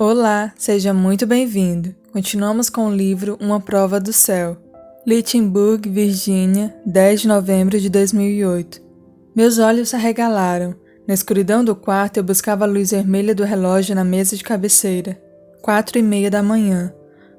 Olá, seja muito bem-vindo. Continuamos com o livro Uma Prova do Céu. Lynchburg, Virgínia, 10 de novembro de 2008. Meus olhos se arregalaram. Na escuridão do quarto eu buscava a luz vermelha do relógio na mesa de cabeceira. 4:30 da manhã.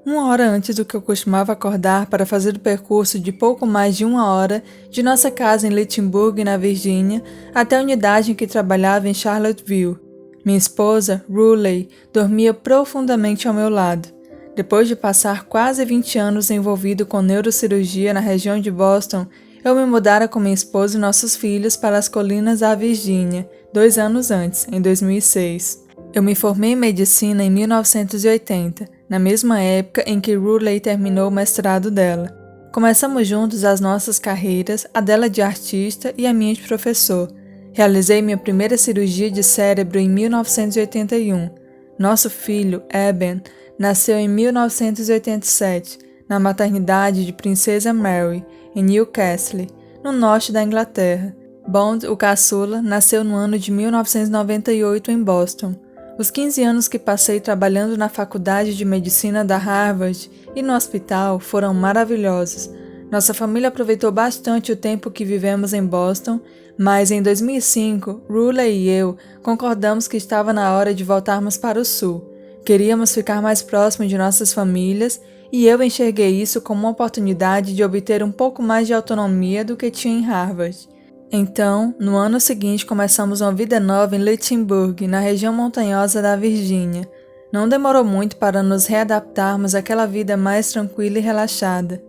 1 hora antes do que eu costumava acordar para fazer o percurso de pouco mais de 1 hora de nossa casa em Lynchburg, na Virgínia, até a unidade em que trabalhava em Charlottesville. Minha esposa, Ruley, dormia profundamente ao meu lado. Depois de passar quase 20 anos envolvido com neurocirurgia na região de Boston, eu me mudara com minha esposa e nossos filhos para as colinas da Virgínia, 2 anos antes, em 2006. Eu me formei em medicina em 1980, na mesma época em que Ruley terminou o mestrado dela. Começamos juntos as nossas carreiras, a dela de artista e a minha de professor. Realizei minha primeira cirurgia de cérebro em 1981. Nosso filho, Eben, nasceu em 1987, na maternidade de Princesa Mary, em Newcastle, no norte da Inglaterra. Bond, o caçula, nasceu no ano de 1998 em Boston. Os 15 anos que passei trabalhando na Faculdade de Medicina da Harvard e no hospital foram maravilhosos. Nossa família aproveitou bastante o tempo que vivemos em Boston, mas em 2005, Ruley e eu concordamos que estava na hora de voltarmos para o sul. Queríamos ficar mais próximo de nossas famílias e eu enxerguei isso como uma oportunidade de obter um pouco mais de autonomia do que tinha em Harvard. Então, no ano seguinte, começamos uma vida nova em Lynchburg, na região montanhosa da Virgínia. Não demorou muito para nos readaptarmos àquela vida mais tranquila e relaxada.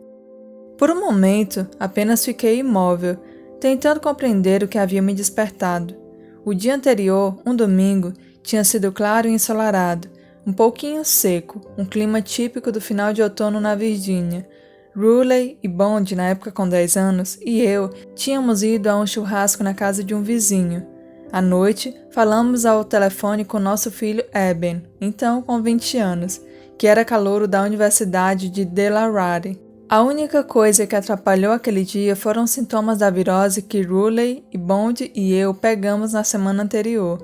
Por um momento, apenas fiquei imóvel, tentando compreender o que havia me despertado. O dia anterior, um domingo, tinha sido claro e ensolarado, um pouquinho seco, um clima típico do final de outono na Virgínia. Ruley e Bond, na época com 10 anos, e eu tínhamos ido a um churrasco na casa de um vizinho. À noite, falamos ao telefone com nosso filho Eben, então com 20 anos, que era calouro da Universidade de Delaware. A única coisa que atrapalhou aquele dia foram os sintomas da virose que Ruley, Bond e eu pegamos na semana anterior.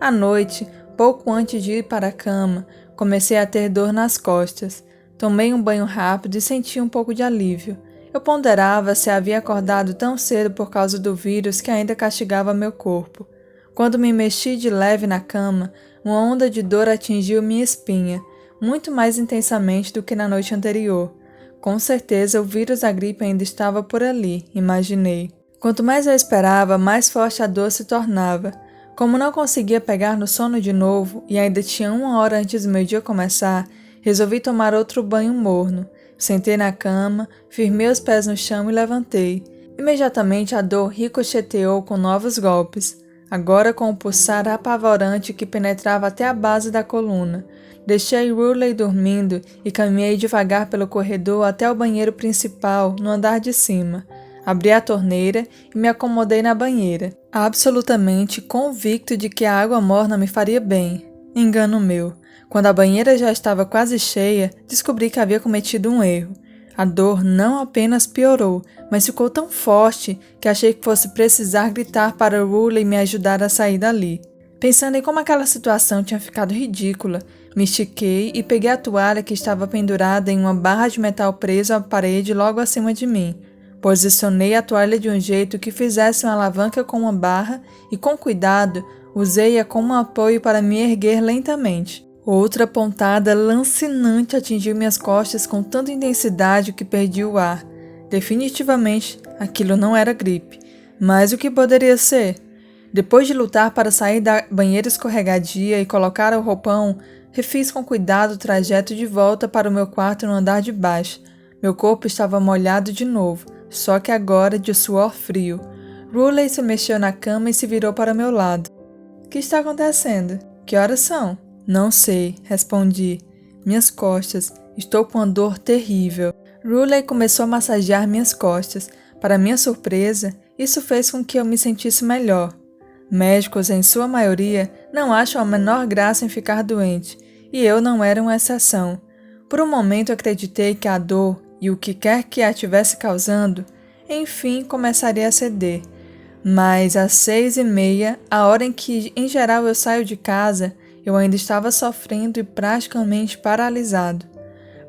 À noite, pouco antes de ir para a cama, comecei a ter dor nas costas. Tomei um banho rápido e senti um pouco de alívio. Eu ponderava se havia acordado tão cedo por causa do vírus que ainda castigava meu corpo. Quando me mexi de leve na cama, uma onda de dor atingiu minha espinha, muito mais intensamente do que na noite anterior. Com certeza o vírus da gripe ainda estava por ali, imaginei. Quanto mais eu esperava, mais forte a dor se tornava. Como não conseguia pegar no sono de novo e ainda tinha 1 hora antes do meu dia começar, resolvi tomar outro banho morno. Sentei na cama, firmei os pés no chão e levantei. Imediatamente a dor ricocheteou com novos golpes, agora com o pulsar apavorante que penetrava até a base da coluna. Deixei Ruley dormindo e caminhei devagar pelo corredor até o banheiro principal, no andar de cima. Abri a torneira e me acomodei na banheira, absolutamente convicto de que a água morna me faria bem. Engano meu. Quando a banheira já estava quase cheia, descobri que havia cometido um erro. A dor não apenas piorou, mas ficou tão forte que achei que fosse precisar gritar para Ruley me ajudar a sair dali. Pensando em como aquela situação tinha ficado ridícula, me estiquei e peguei a toalha que estava pendurada em uma barra de metal presa à parede logo acima de mim. Posicionei a toalha de um jeito que fizesse uma alavanca com uma barra e, com cuidado, usei-a como apoio para me erguer lentamente. Outra pontada lancinante atingiu minhas costas com tanta intensidade que perdi o ar. Definitivamente, aquilo não era gripe. Mas o que poderia ser? Depois de lutar para sair da banheira escorregadia e colocar o roupão, refiz com cuidado o trajeto de volta para o meu quarto no andar de baixo. Meu corpo estava molhado de novo, só que agora de suor frio. Ruley se mexeu na cama e se virou para meu lado. — O que está acontecendo? Que horas são? — Não sei, respondi. Minhas costas. Estou com uma dor terrível. Ruley começou a massagear minhas costas. Para minha surpresa, isso fez com que eu me sentisse melhor. Médicos, em sua maioria, não acham a menor graça em ficar doente, e eu não era uma exceção. Por um momento acreditei que a dor, e o que quer que a tivesse causando, enfim começaria a ceder. Mas às 6:30, a hora em que em geral eu saio de casa, Eu ainda estava sofrendo e praticamente paralisado.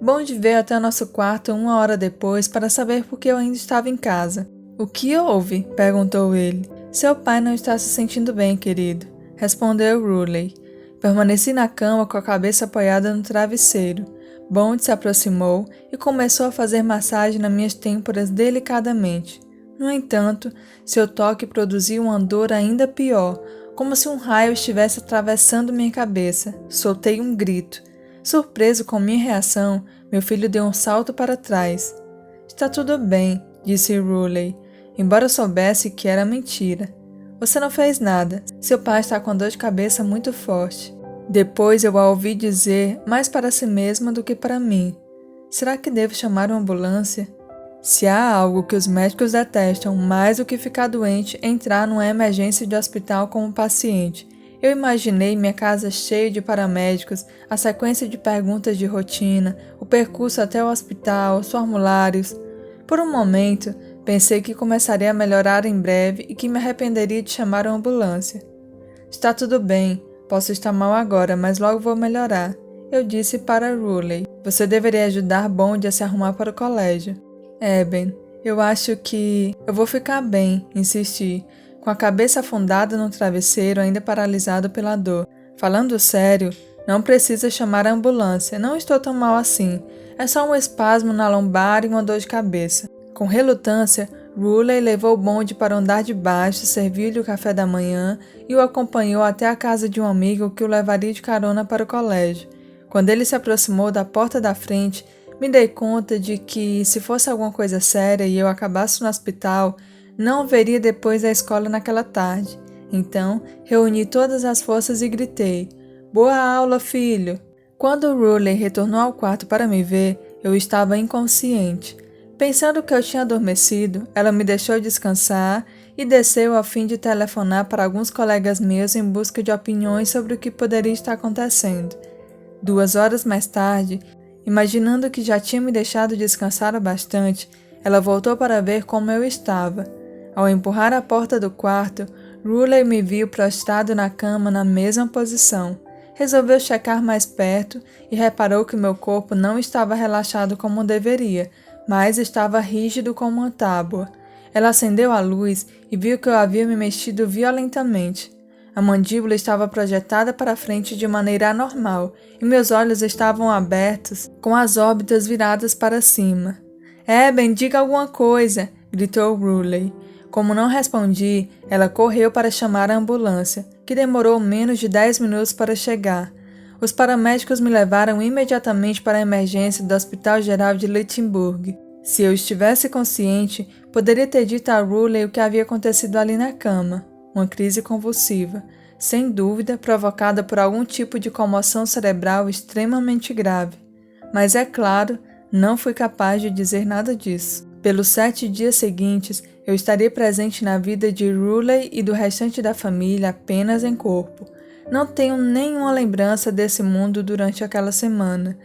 Bond veio até o nosso quarto 1 hora depois para saber por que eu ainda estava em casa. O que houve? Perguntou ele. Seu pai não está se sentindo bem, querido, respondeu Ruley. Permaneci na cama com a cabeça apoiada no travesseiro. Bond se aproximou e começou a fazer massagem nas minhas têmporas delicadamente. No entanto, seu toque produziu uma dor ainda pior, como se um raio estivesse atravessando minha cabeça. Soltei um grito. Surpreso com minha reação, meu filho deu um salto para trás. Está tudo bem, disse Ruley, embora soubesse que era mentira. Você não fez nada. Seu pai está com dor de cabeça muito forte. Depois eu a ouvi dizer, mais para si mesma do que para mim. Será que devo chamar uma ambulância? Se há algo que os médicos detestam mais do que ficar doente, entrar numa emergência de hospital como paciente. Eu imaginei minha casa cheia de paramédicos, a sequência de perguntas de rotina, o percurso até o hospital, os formulários. Por um momento, pensei que começaria a melhorar em breve e que me arrependeria de chamar uma ambulância. Está tudo bem, posso estar mal agora, mas logo vou melhorar. Eu disse para Ruley. Você deveria ajudar Bond a se arrumar para o colégio. Ben, eu acho que... Eu vou ficar bem, insisti, com a cabeça afundada no travesseiro, ainda paralisado pela dor. Falando sério, não precisa chamar a ambulância, não estou tão mal assim. É só um espasmo na lombar e uma dor de cabeça. Com relutância, Ruley levou Bond para o andar de baixo, serviu-lhe o café da manhã e o acompanhou até a casa de um amigo que o levaria de carona para o colégio. Quando ele se aproximou da porta da frente, me dei conta de que, se fosse alguma coisa séria e eu acabasse no hospital, não o veria depois da escola naquela tarde. Então, reuni todas as forças e gritei, Boa aula, filho! Quando Ruley retornou ao quarto para me ver, eu estava inconsciente. Pensando que eu tinha adormecido, ela me deixou descansar e desceu a fim de telefonar para alguns colegas meus em busca de opiniões sobre o que poderia estar acontecendo. 2 horas mais tarde, imaginando que já tinha me deixado descansar o bastante, ela voltou para ver como eu estava. Ao empurrar a porta do quarto, Ruley me viu prostrado na cama na mesma posição. Resolveu checar mais perto e reparou que meu corpo não estava relaxado como deveria, mas estava rígido como uma tábua. Ela acendeu a luz e viu que eu havia me mexido violentamente. A mandíbula estava projetada para frente de maneira anormal e meus olhos estavam abertos, com as órbitas viradas para cima. Ben, diga alguma coisa! Gritou Ruley. Como não respondi, ela correu para chamar a ambulância, que demorou menos de 10 minutos para chegar. Os paramédicos me levaram imediatamente para a emergência do Hospital Geral de Lichtenburg. Se eu estivesse consciente, poderia ter dito a Ruley o que havia acontecido ali na cama. Uma crise convulsiva, sem dúvida provocada por algum tipo de comoção cerebral extremamente grave. Mas é claro, não fui capaz de dizer nada disso. Pelos 7 dias seguintes, eu estaria presente na vida de Ruley e do restante da família apenas em corpo. Não tenho nenhuma lembrança desse mundo durante aquela semana,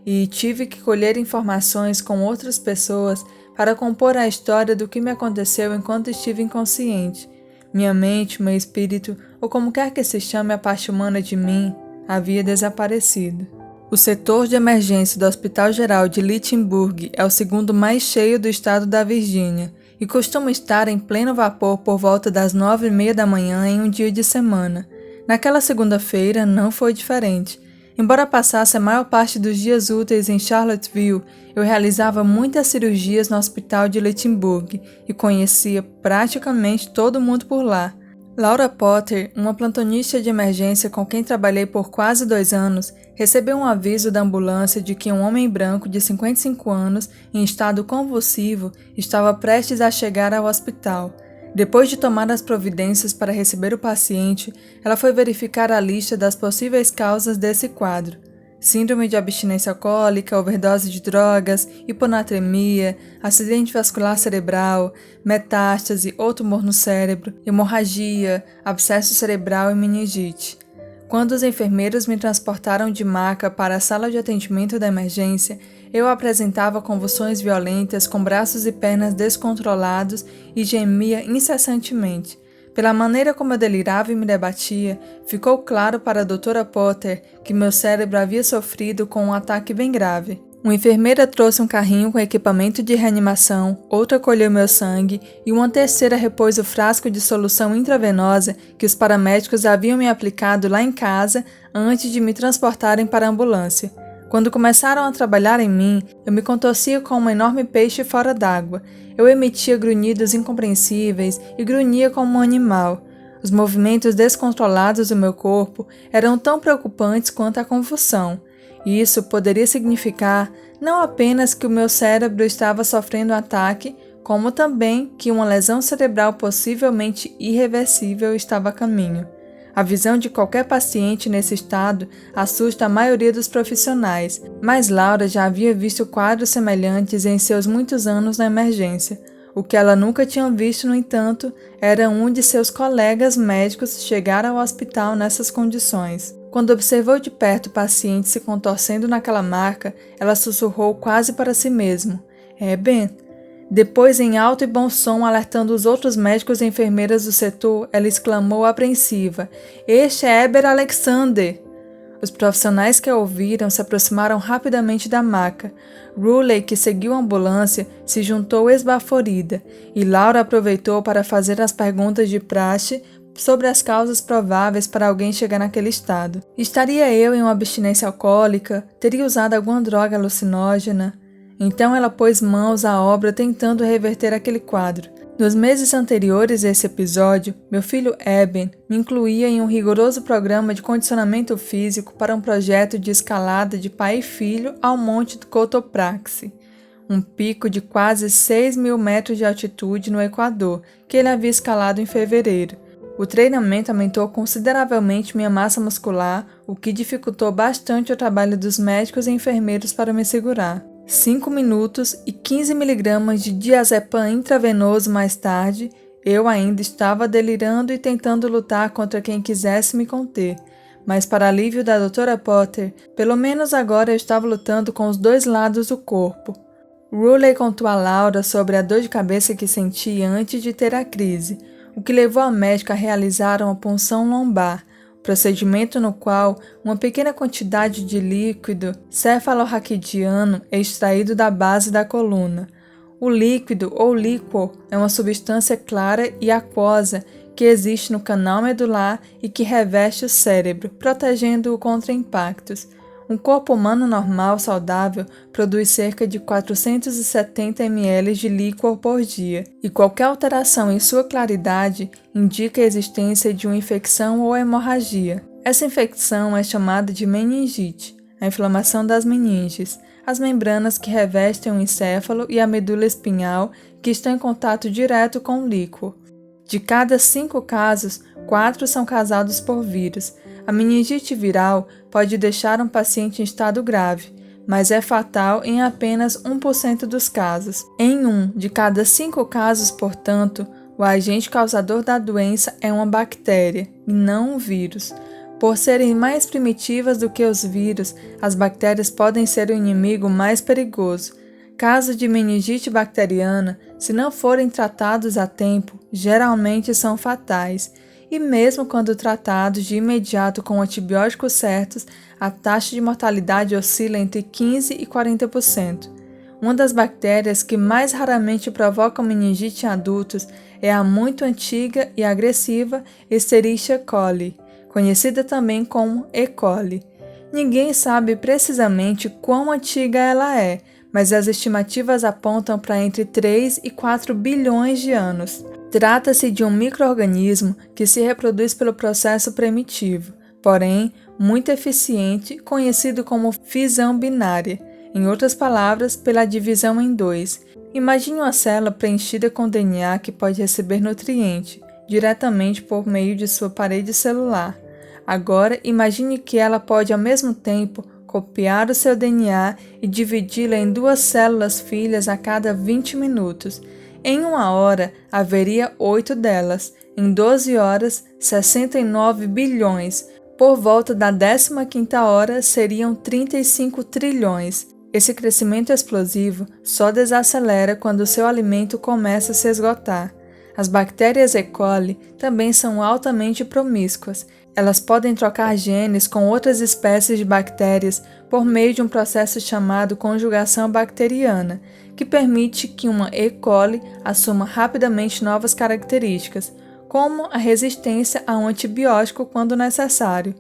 e tive que colher informações com outras pessoas para compor a história do que me aconteceu enquanto estive inconsciente. Minha mente, meu espírito, ou como quer que se chame a parte humana de mim, havia desaparecido. O setor de emergência do Hospital Geral de Lichtenburg é o segundo mais cheio do estado da Virgínia e costuma estar em pleno vapor por volta das 9h30 da manhã em um dia de semana. Naquela segunda-feira não foi diferente. Embora passasse a maior parte dos dias úteis em Charlottesville, eu realizava muitas cirurgias no hospital de Lichtenburg e conhecia praticamente todo mundo por lá. Laura Potter, uma plantonista de emergência com quem trabalhei por quase 2 anos, recebeu um aviso da ambulância de que um homem branco de 55 anos, em estado convulsivo, estava prestes a chegar ao hospital. Depois de tomar as providências para receber o paciente, ela foi verificar a lista das possíveis causas desse quadro. Síndrome de abstinência alcoólica, overdose de drogas, hiponatremia, acidente vascular cerebral, metástase ou tumor no cérebro, hemorragia, abscesso cerebral e meningite. Quando os enfermeiros me transportaram de maca para a sala de atendimento da emergência, eu apresentava convulsões violentas com braços e pernas descontrolados e gemia incessantemente. Pela maneira como eu delirava e me debatia, ficou claro para a Dra. Potter que meu cérebro havia sofrido com um ataque bem grave. Uma enfermeira trouxe um carrinho com equipamento de reanimação, outra colheu meu sangue e uma terceira repôs o frasco de solução intravenosa que os paramédicos haviam me aplicado lá em casa antes de me transportarem para a ambulância. Quando começaram a trabalhar em mim, eu me contorcia como um enorme peixe fora d'água. Eu emitia grunhidos incompreensíveis e grunhia como um animal. Os movimentos descontrolados do meu corpo eram tão preocupantes quanto a convulsão. E isso poderia significar não apenas que o meu cérebro estava sofrendo um ataque, como também que uma lesão cerebral possivelmente irreversível estava a caminho. A visão de qualquer paciente nesse estado assusta a maioria dos profissionais, mas Laura já havia visto quadros semelhantes em seus muitos anos na emergência. O que ela nunca tinha visto, no entanto, era um de seus colegas médicos chegar ao hospital nessas condições. Quando observou de perto o paciente se contorcendo naquela marca, ela sussurrou quase para si mesmo: "É Ben." Depois, em alto e bom som, alertando os outros médicos e enfermeiras do setor, ela exclamou apreensiva: "Este é Heber Alexander!" Os profissionais que a ouviram se aproximaram rapidamente da maca. Ruley, que seguiu a ambulância, se juntou esbaforida, e Laura aproveitou para fazer as perguntas de praxe sobre as causas prováveis para alguém chegar naquele estado. Estaria eu em uma abstinência alcoólica? Teria usado alguma droga alucinógena? Então ela pôs mãos à obra tentando reverter aquele quadro. Nos meses anteriores a esse episódio, meu filho Eben me incluía em um rigoroso programa de condicionamento físico para um projeto de escalada de pai e filho ao Monte Cotopaxi, um pico de quase 6.000 metros de altitude no Equador, que ele havia escalado em fevereiro. O treinamento aumentou consideravelmente minha massa muscular, o que dificultou bastante o trabalho dos médicos e enfermeiros para me segurar. 5 minutos e 15 miligramas de diazepam intravenoso mais tarde, eu ainda estava delirando e tentando lutar contra quem quisesse me conter. Mas, para alívio da Dra. Potter, pelo menos agora eu estava lutando com os dois lados do corpo. Ruley contou a Laura sobre a dor de cabeça que sentia antes de ter a crise, o que levou a médica a realizar uma punção lombar, procedimento no qual uma pequena quantidade de líquido cefalorraquidiano é extraído da base da coluna. O líquido ou líquor é uma substância clara e aquosa que existe no canal medular e que reveste o cérebro, protegendo-o contra impactos. Um corpo humano normal, saudável, produz cerca de 470 ml de líquor por dia, e qualquer alteração em sua claridade indica a existência de uma infecção ou hemorragia. Essa infecção é chamada de meningite, a inflamação das meninges, as membranas que revestem o encéfalo e a medula espinhal que estão em contato direto com o líquor. De cada 5 casos, 4 são causados por vírus. A meningite viral pode deixar um paciente em estado grave, mas é fatal em apenas 1% dos casos. Em 1 de cada 5 casos, portanto, o agente causador da doença é uma bactéria, e não um vírus. Por serem mais primitivas do que os vírus, as bactérias podem ser o inimigo mais perigoso. Casos de meningite bacteriana, se não forem tratados a tempo, geralmente são fatais. E mesmo quando tratados de imediato com antibióticos certos, a taxa de mortalidade oscila entre 15% e 40%. Uma das bactérias que mais raramente provocam meningite em adultos é a muito antiga e agressiva Escherichia coli, conhecida também como E. coli. Ninguém sabe precisamente quão antiga ela é, mas as estimativas apontam para entre 3 e 4 bilhões de anos. Trata-se de um micro-organismo que se reproduz pelo processo primitivo, porém muito eficiente, conhecido como fissão binária, em outras palavras, pela divisão em 2. Imagine uma célula preenchida com DNA que pode receber nutriente diretamente por meio de sua parede celular. Agora, imagine que ela pode ao mesmo tempo copiar o seu DNA e dividi-lo em 2 células filhas a cada 20 minutos. Em 1 hora, haveria 8 delas. Em 12 horas, 69 bilhões. Por volta da 15ª hora, seriam 35 trilhões. Esse crescimento explosivo só desacelera quando seu alimento começa a se esgotar. As bactérias E. coli também são altamente promíscuas. Elas podem trocar genes com outras espécies de bactérias por meio de um processo chamado conjugação bacteriana, que permite que uma E. coli assuma rapidamente novas características, como a resistência a um antibiótico quando necessário.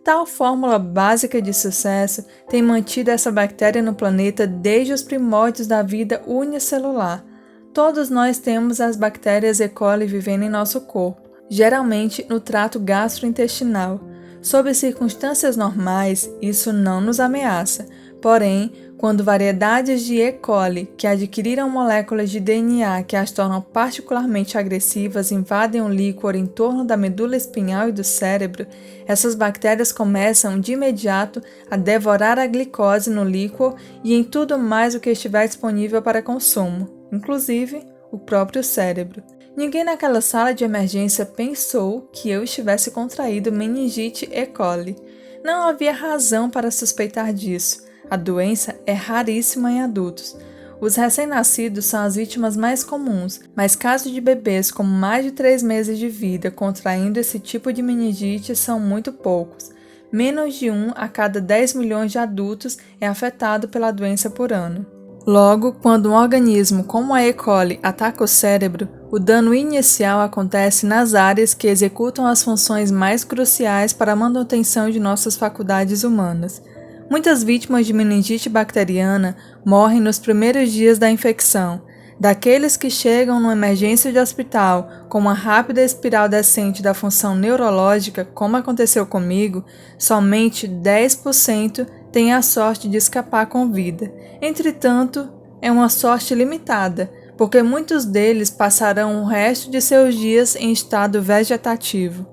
Tal fórmula básica de sucesso tem mantido essa bactéria no planeta desde os primórdios da vida unicelular. Todos nós temos as bactérias E. coli vivendo em nosso corpo, geralmente no trato gastrointestinal. Sob circunstâncias normais, isso não nos ameaça. Porém, quando variedades de E. coli que adquiriram moléculas de DNA que as tornam particularmente agressivas invadem o líquor em torno da medula espinhal e do cérebro, essas bactérias começam de imediato a devorar a glicose no líquor e em tudo mais o que estiver disponível para consumo, inclusive o próprio cérebro. Ninguém naquela sala de emergência pensou que eu estivesse contraído meningite E. coli. Não havia razão para suspeitar disso. A doença é raríssima em adultos. Os recém-nascidos são as vítimas mais comuns, mas casos de bebês com mais de 3 meses de vida contraindo esse tipo de meningite são muito poucos. Menos de 1 a cada 10 milhões de adultos é afetado pela doença por ano. Logo, quando um organismo como a E. coli ataca o cérebro, o dano inicial acontece nas áreas que executam as funções mais cruciais para a manutenção de nossas faculdades humanas. Muitas vítimas de meningite bacteriana morrem nos primeiros dias da infecção. Daqueles que chegam numa emergência de hospital com uma rápida espiral descente da função neurológica, como aconteceu comigo, somente 10% têm a sorte de escapar com vida. Entretanto, é uma sorte limitada, porque muitos deles passarão o resto de seus dias em estado vegetativo.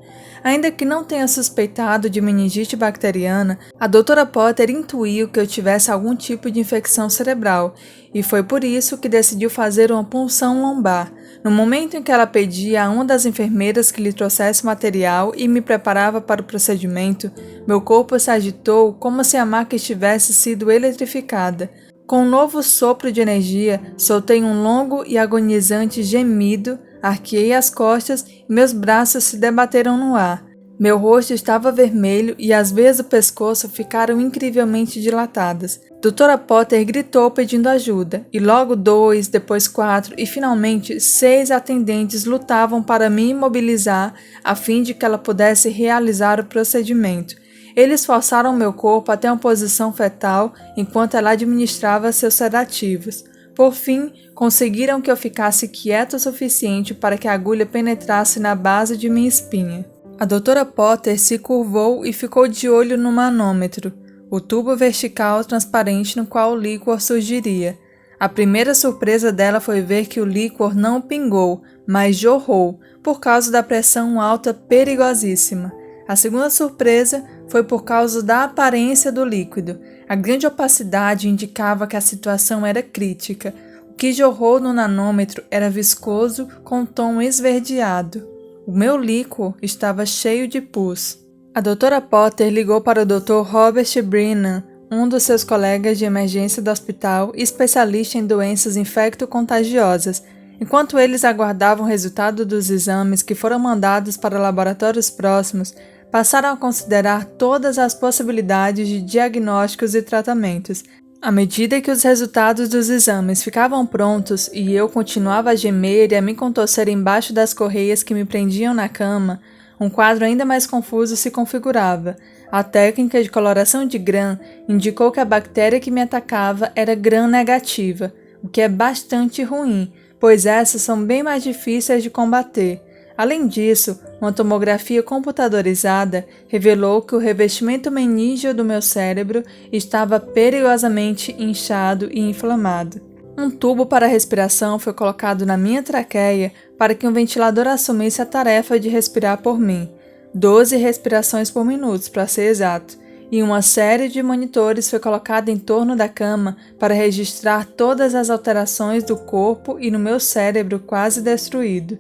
Ainda que não tenha suspeitado de meningite bacteriana, a Dra. Potter intuiu que eu tivesse algum tipo de infecção cerebral, e foi por isso que decidiu fazer uma punção lombar. No momento em que ela pedia a uma das enfermeiras que lhe trouxesse material e me preparava para o procedimento, meu corpo se agitou como se a maca tivesse sido eletrificada. Com um novo sopro de energia, soltei um longo e agonizante gemido, arqueei as costas e meus braços se debateram no ar. Meu rosto estava vermelho e as veias do pescoço ficaram incrivelmente dilatadas. Dra. Potter gritou pedindo ajuda, e logo 2, depois 4 e finalmente 6 atendentes lutavam para me imobilizar a fim de que ela pudesse realizar o procedimento. Eles forçaram meu corpo até uma posição fetal enquanto ela administrava seus sedativos. Por fim, conseguiram que eu ficasse quieto o suficiente para que a agulha penetrasse na base de minha espinha. A Dra. Potter se curvou e ficou de olho no manômetro, o tubo vertical transparente no qual o líquor surgiria. A primeira surpresa dela foi ver que o líquor não pingou, mas jorrou, por causa da pressão alta perigosíssima. A segunda surpresa foi por causa da aparência do líquido. A grande opacidade indicava que a situação era crítica. O que jorrou no nanômetro era viscoso com tom esverdeado. O meu líquor estava cheio de pus. A Dra. Potter ligou para o Dr. Robert Brennan, um dos seus colegas de emergência do hospital e especialista em doenças infecto-contagiosas. Enquanto eles aguardavam o resultado dos exames que foram mandados para laboratórios próximos, passaram a considerar todas as possibilidades de diagnósticos e tratamentos. À medida que os resultados dos exames ficavam prontos e eu continuava a gemer e a me contorcer embaixo das correias que me prendiam na cama, um quadro ainda mais confuso se configurava. A técnica de coloração de Gram indicou que a bactéria que me atacava era Gram-negativa, o que é bastante ruim, pois essas são bem mais difíceis de combater. Além disso, uma tomografia computadorizada revelou que o revestimento meníngeo do meu cérebro estava perigosamente inchado e inflamado. Um tubo para respiração foi colocado na minha traqueia para que um ventilador assumisse a tarefa de respirar por mim. 12 respirações por minuto, para ser exato. E uma série de monitores foi colocada em torno da cama para registrar todas as alterações do corpo e no meu cérebro quase destruído.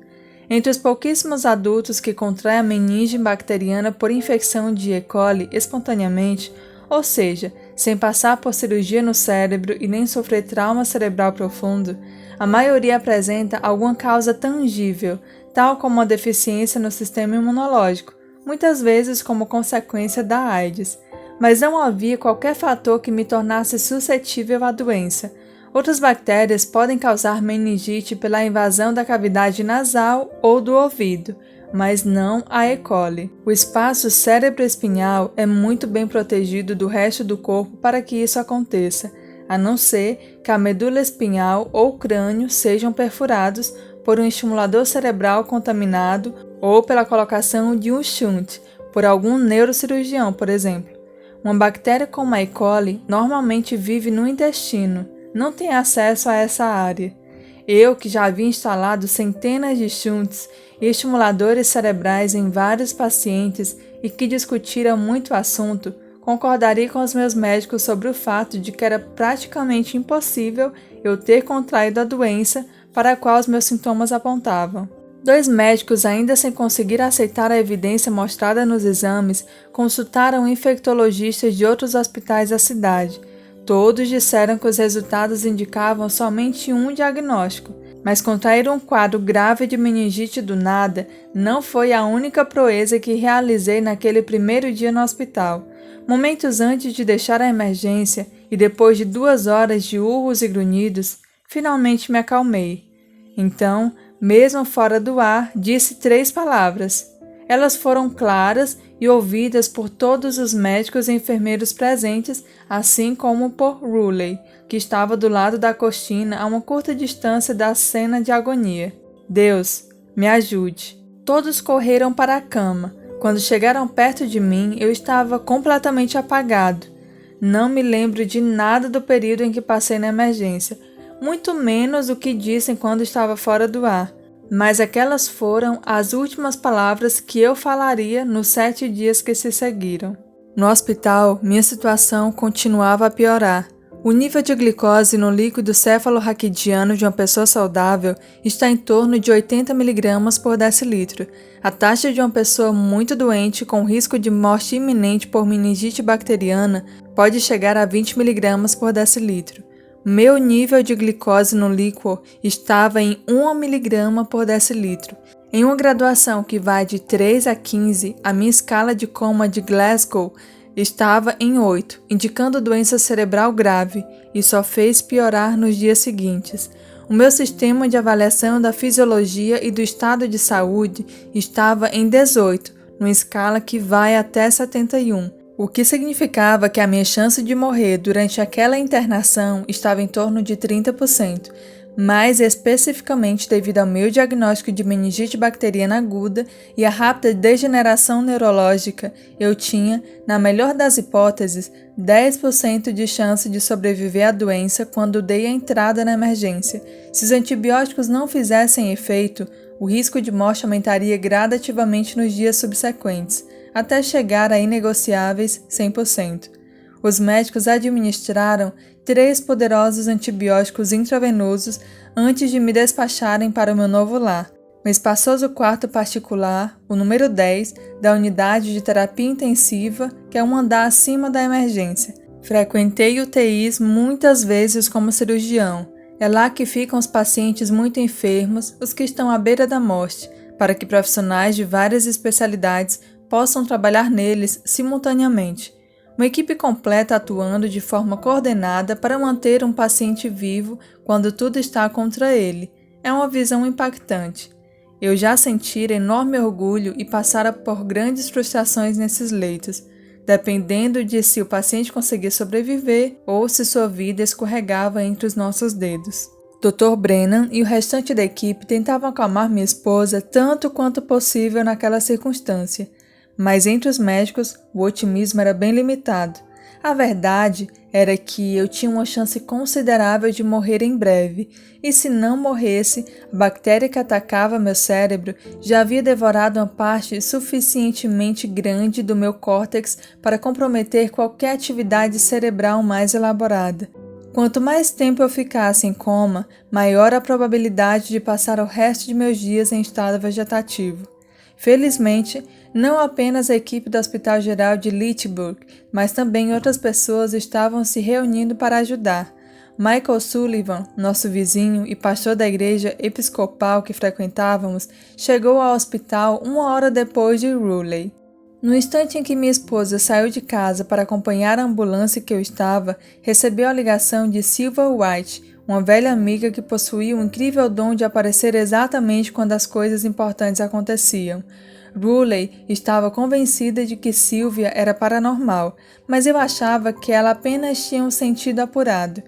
Entre os pouquíssimos adultos que contraem a meningite bacteriana por infecção de E. coli espontaneamente, ou seja, sem passar por cirurgia no cérebro e nem sofrer trauma cerebral profundo, a maioria apresenta alguma causa tangível, tal como uma deficiência no sistema imunológico, muitas vezes como consequência da AIDS, mas não havia qualquer fator que me tornasse suscetível à doença. Outras bactérias podem causar meningite pela invasão da cavidade nasal ou do ouvido, mas não a E. coli. O espaço cérebro-espinhal é muito bem protegido do resto do corpo para que isso aconteça, a não ser que a medula espinhal ou crânio sejam perfurados por um estimulador cerebral contaminado ou pela colocação de um shunt, por algum neurocirurgião, por exemplo. Uma bactéria como a E. coli normalmente vive no intestino, não tem acesso a essa área. Eu, que já havia instalado centenas de shunts e estimuladores cerebrais em vários pacientes e que discutira muito o assunto, concordaria com os meus médicos sobre o fato de que era praticamente impossível eu ter contraído a doença para a qual os meus sintomas apontavam. 2 médicos, ainda sem conseguir aceitar a evidência mostrada nos exames, consultaram infectologistas de outros hospitais da cidade. Todos disseram que os resultados indicavam somente um diagnóstico, mas contrair um quadro grave de meningite do nada não foi a única proeza que realizei naquele primeiro dia no hospital. Momentos antes de deixar a emergência e depois de 2 horas de urros e grunhidos, finalmente me acalmei. Então, mesmo fora do ar, disse 3 palavras. Elas foram claras e ouvidas por todos os médicos e enfermeiros presentes, assim como por Ruley, que estava do lado da cortina a uma curta distância da cena de agonia. Deus, me ajude. Todos correram para a cama. Quando chegaram perto de mim, eu estava completamente apagado. Não me lembro de nada do período em que passei na emergência, muito menos o que dissem quando estava fora do ar. Mas aquelas foram as últimas palavras que eu falaria nos 7 dias que se seguiram. No hospital, minha situação continuava a piorar. O nível de glicose no líquido cefalorraquidiano de uma pessoa saudável está em torno de 80 mg por decilitro. A taxa de uma pessoa muito doente com risco de morte iminente por meningite bacteriana pode chegar a 20 mg por decilitro. Meu nível de glicose no líquor estava em 1 mg por decilitro. Em uma graduação que vai de 3 a 15, a minha escala de coma de Glasgow estava em 8, indicando doença cerebral grave, e só fez piorar nos dias seguintes. O meu sistema de avaliação da fisiologia e do estado de saúde estava em 18, numa escala que vai até 71. O que significava que a minha chance de morrer durante aquela internação estava em torno de 30%, mais especificamente devido ao meu diagnóstico de meningite bacteriana aguda e a rápida degeneração neurológica, eu tinha, na melhor das hipóteses, 10% de chance de sobreviver à doença quando dei a entrada na emergência. Se os antibióticos não fizessem efeito, o risco de morte aumentaria gradativamente nos dias subsequentes, até chegar a inegociáveis 100%. Os médicos administraram 3 poderosos antibióticos intravenosos antes de me despacharem para o meu novo lar. Um espaçoso quarto particular, o número 10, da unidade de terapia intensiva, que é um andar acima da emergência. Frequentei UTIs muitas vezes como cirurgião. É lá que ficam os pacientes muito enfermos, os que estão à beira da morte, para que profissionais de várias especialidades possam trabalhar neles simultaneamente. Uma equipe completa atuando de forma coordenada para manter um paciente vivo quando tudo está contra ele. É uma visão impactante. Eu já sentira enorme orgulho e passara por grandes frustrações nesses leitos, dependendo de se o paciente conseguia sobreviver ou se sua vida escorregava entre os nossos dedos. Dr. Brennan e o restante da equipe tentavam acalmar minha esposa tanto quanto possível naquela circunstância, mas entre os médicos o otimismo era bem limitado. A verdade era que eu tinha uma chance considerável de morrer em breve, e se não morresse, a bactéria que atacava meu cérebro já havia devorado uma parte suficientemente grande do meu córtex para comprometer qualquer atividade cerebral mais elaborada. Quanto mais tempo eu ficasse em coma, maior a probabilidade de passar o resto de meus dias em estado vegetativo. Felizmente, Não apenas a equipe do Hospital Geral de Lynchburg, mas também outras pessoas estavam se reunindo para ajudar. Michael Sullivan, nosso vizinho e pastor da igreja episcopal que frequentávamos, chegou ao hospital 1 hora depois de Ruley. No instante em que minha esposa saiu de casa para acompanhar a ambulância que eu estava, recebeu a ligação de Silva White, uma velha amiga que possuía o incrível dom de aparecer exatamente quando as coisas importantes aconteciam. Ruley estava convencida de que Sylvia era paranormal, mas eu achava que ela apenas tinha um sentido apurado.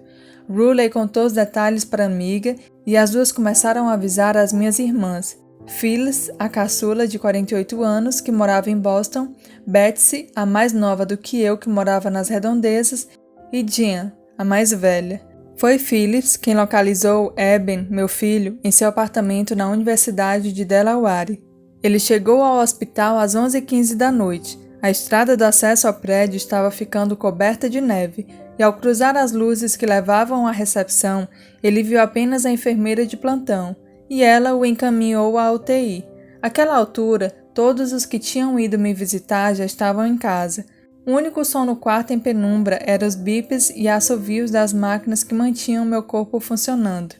Ruley contou os detalhes para a amiga e as duas começaram a avisar as minhas irmãs. Phyllis, a caçula de 48 anos, que morava em Boston, Betsy, a mais nova do que eu, que morava nas redondezas, e Jean, a mais velha. Foi Phyllis quem localizou Eben, meu filho, em seu apartamento na Universidade de Delaware. Ele chegou ao hospital às 11h15 da noite. A estrada do acesso ao prédio estava ficando coberta de neve, e ao cruzar as luzes que levavam à recepção, ele viu apenas a enfermeira de plantão, e ela o encaminhou à UTI. Àquela altura, todos os que tinham ido me visitar já estavam em casa. O único som no quarto em penumbra eram os bips e assovios das máquinas que mantinham meu corpo funcionando.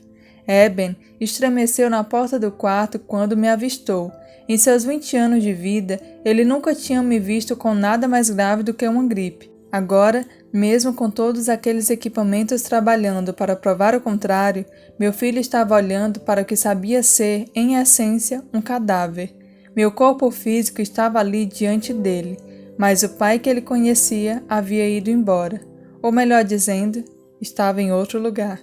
Eben estremeceu na porta do quarto quando me avistou. Em seus 20 anos de vida, ele nunca tinha me visto com nada mais grave do que uma gripe. Agora, mesmo com todos aqueles equipamentos trabalhando para provar o contrário, meu filho estava olhando para o que sabia ser, em essência, um cadáver. Meu corpo físico estava ali diante dele, mas o pai que ele conhecia havia ido embora. Ou melhor dizendo, estava em outro lugar.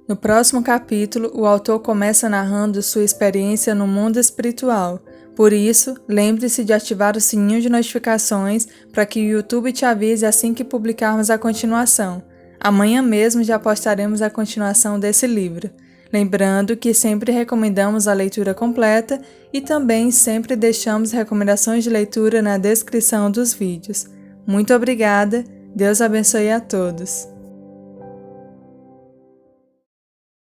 No próximo capítulo, o autor começa narrando sua experiência no mundo espiritual. Por isso, lembre-se de ativar o sininho de notificações para que o YouTube te avise assim que publicarmos a continuação. Amanhã mesmo já postaremos a continuação desse livro. Lembrando que sempre recomendamos a leitura completa e também sempre deixamos recomendações de leitura na descrição dos vídeos. Muito obrigada, Deus abençoe a todos.